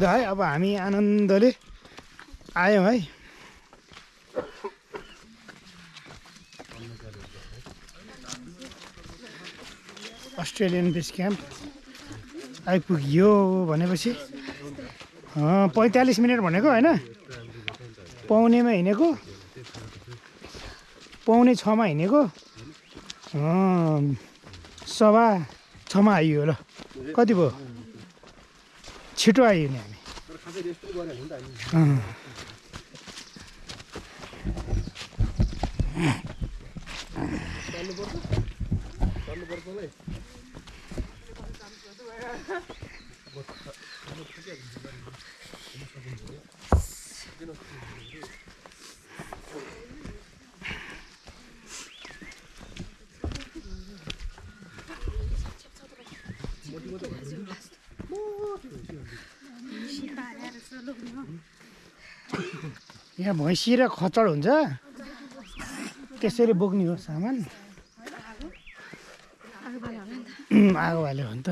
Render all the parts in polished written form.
है अब हामी आनन्दले आयौँ है। अस्ट्रेलियन बेस क्याम्प आइपुग्यो भनेपछि 45 मिनट भनेको होइन, पौनेमा हिँडेको, पौने 6मा हिँडेको, 6:15 आइयो ल। कति भयो? छिटो आइयो नि हामी। यहाँ भैँसी र खच्चड हुन्छ, त्यसरी बोक्ने हो सामान। आगो बाल्यो भने त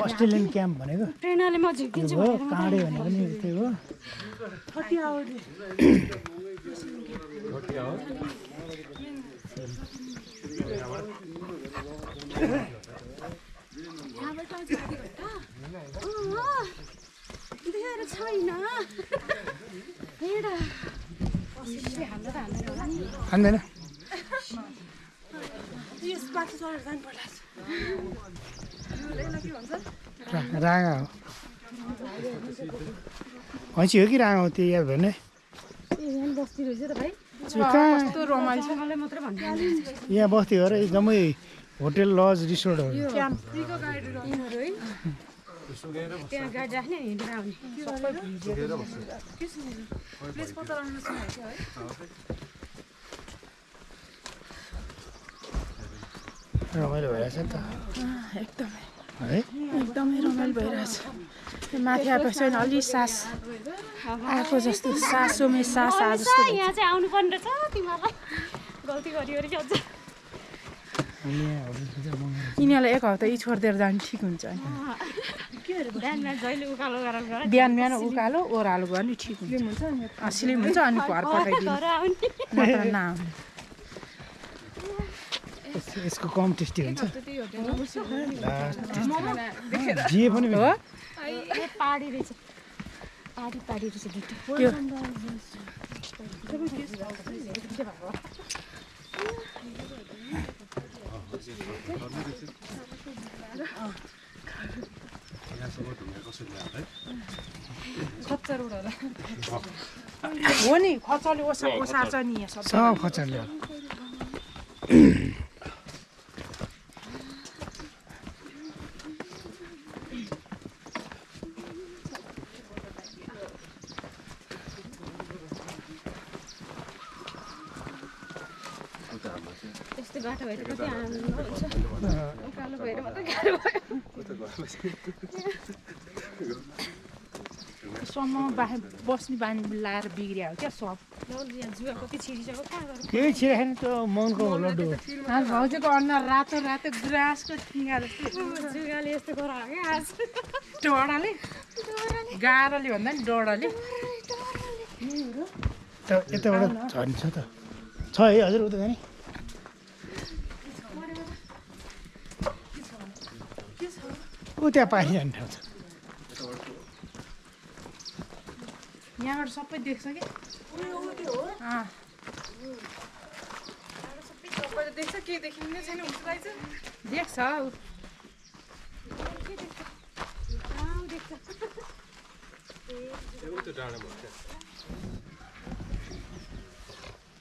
अस्ट्रेलियन क्याम्प भनेको काँडे भनेको नि त्यही हो। खाँदैन राँगा हो, भैँसी हो कि राँगा हो त्यो याद भने। यहाँ बस्ती हो र एकदमै होटेल लज रिसोर्टहरू। रमाइलो भइरहेछ नि त एकदमै है, एकदमै रमाइलो भइरहेछ। माथि आएपछि अलि सास आएको जस्तो, सासोमे सास आए जस्तो। यहाँ चाहिँ आउनु पर्ने रहेछ तिमीहरूलाई, गल्ती गरियो कि अझ। यिनीहरूलाई एक हप्ता यी छोडिदिएर जानु ठिक हुन्छ नि। बिहान बिहान उकालो ओह्रालो भयो भने ठिक हुन्छ, स्लिम हुन्छ। अनि घर पठाइदिनु नत्र नआउने। यसको कम टेस्टी हुन्छ जे पनि हो। पाडी रहेछ, पाडी रहेछ गिटी। हो नि, खचरले ओसार्छ नि यहाँ सब खच्चडले। यस्तो बाटो भएर कति आनन्द हुन्छ, उकालो भएर मात्रै गाह्रो भयो। सम्म बस्ने बानी लाएर बिग्रियो क्या सब। जुवा कति छिरिसक्यो, कहाँ गएर केही छिराखेन त्यो मनको लड्डु हो। भाउजूको अनुहार रातो रातो ग्रासको ठिङ्गा जस्तो। जुगाले यस्तो गरायो क्या आज। डडाले गाह्रोले भन्दा नि डडाले। यताबाट झर्छ त छ है हजुर, उता जाने ऊ त्यहाँ पानी जाने ठाउँ छ। यहाँबाट सबै देख्छ कि सबै देख्छ, केही देखिँदै छैन हुन्छ रहेछ। देख्छ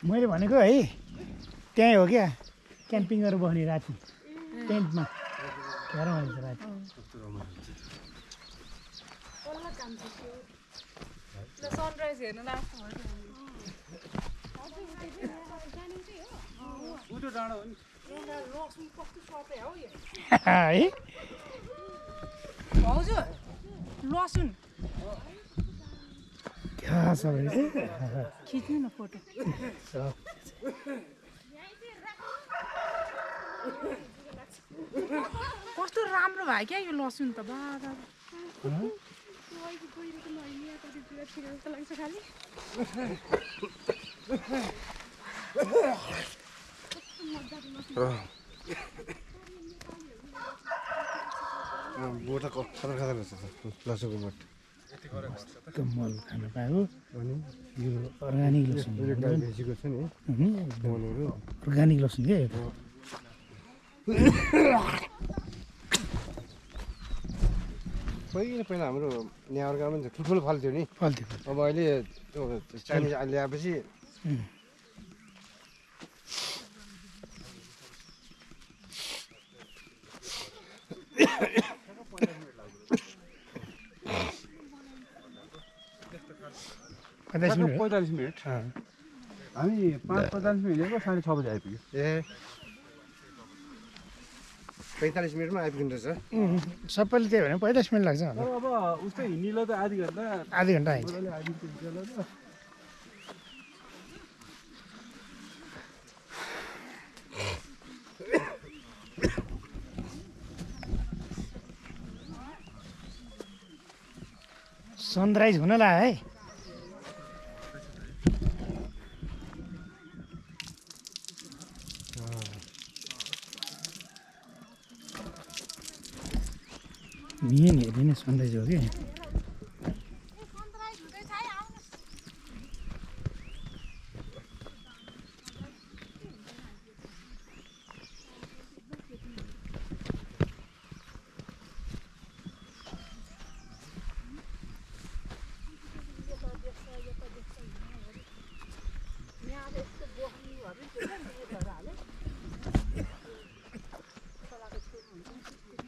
मैले भनेको है त्यहीँ हो क्या क्याम्पिङ गरेर बस्ने राति टेन्टमा हेरौँ भने राति सनराइज हेर्न लाग्छ है भाउजू लसुन क्या सबै खिच्नु न फोटो कस्तो राम्रो भयो क्या यो लसुन त बाबा बोटको खतरा खतरा रहेछ लसुनको बोट मल खान पायो यो अर्ग्यानिक लसुन भेजीको छ नि अर्ग्यानिक लसुन क्या पहिला हाम्रो न्याउरका पनि ठुल्ठुलो फल्थ्यो नि फल्थ्यो अब अहिले त्यो चाइनिज ल्याएपछि पचास मिनट 45 मिनट हामी 5:45 हिँडेको 6:30 बजे आइपुग्यो ए 45 मिनटमा आइपुग्नु रहेछ सबैले त्यही भने 45 मिनट लाग्छ होला अब उस्तै हिँडिलो त आधी घन्टा आइन्छ सनराइज हुन लाग्यो है मेन हेर्ने नै सनराइज हो कि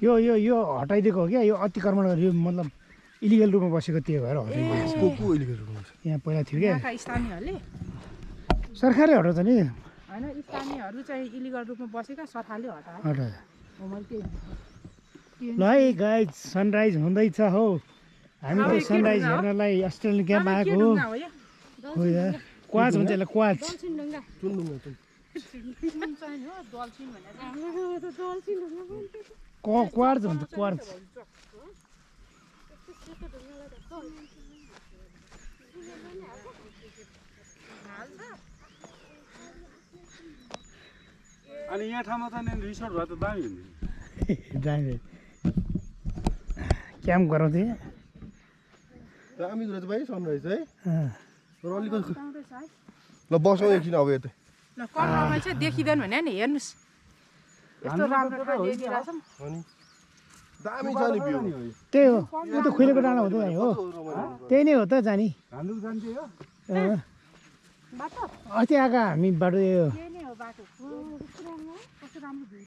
यो हटाइदिएको हो क्या यो अतिक्रमण गरेर मतलब इलिगल रूपमा बसेको त्यो भएर हटाइदिएको को इलिगल रूपमा यहाँ पहिला थियो क्या स्थानीयहरूले सरकारले हटाउँछ नि होइन स्थानीयहरू चाहिँ इलिगल रूपमा बसेका सरकारले हटायो हटायो ल है गाइज सनराइज हुँदैछ हौ हामी त सनराइज हेर्नलाई अस्ट्रेलियन क्याम्प आएको हो क्वाच भन्छ यसलाई क्वाच क्वार्ज भन्छ क्वार्ज अनि यहाँ ठाउँमा त नि रिसोर्ट भए त दामी हुन्थ्यो दामी क्याम्प गराउँथेँ दामी रहेछ भाइ सनराइज है तर अलिकति ल ल बसौँ एकछिन अब यतै कलरमा चाहिँ देखिँदैन भने नि हेर्नुहोस् यस्तो राम्रो ठाउँ देखिरहेछ अनि दामी छ नि भ्यू त्यही हो यो त खुइलेको डाँडा हो त भाइ हो त्यही नै हो त जानी हान्डुक जान्थ्यो यो बाटो अस्ति आएको हामी बाटो यो यही नै हो बाटो कस्तो राम्रो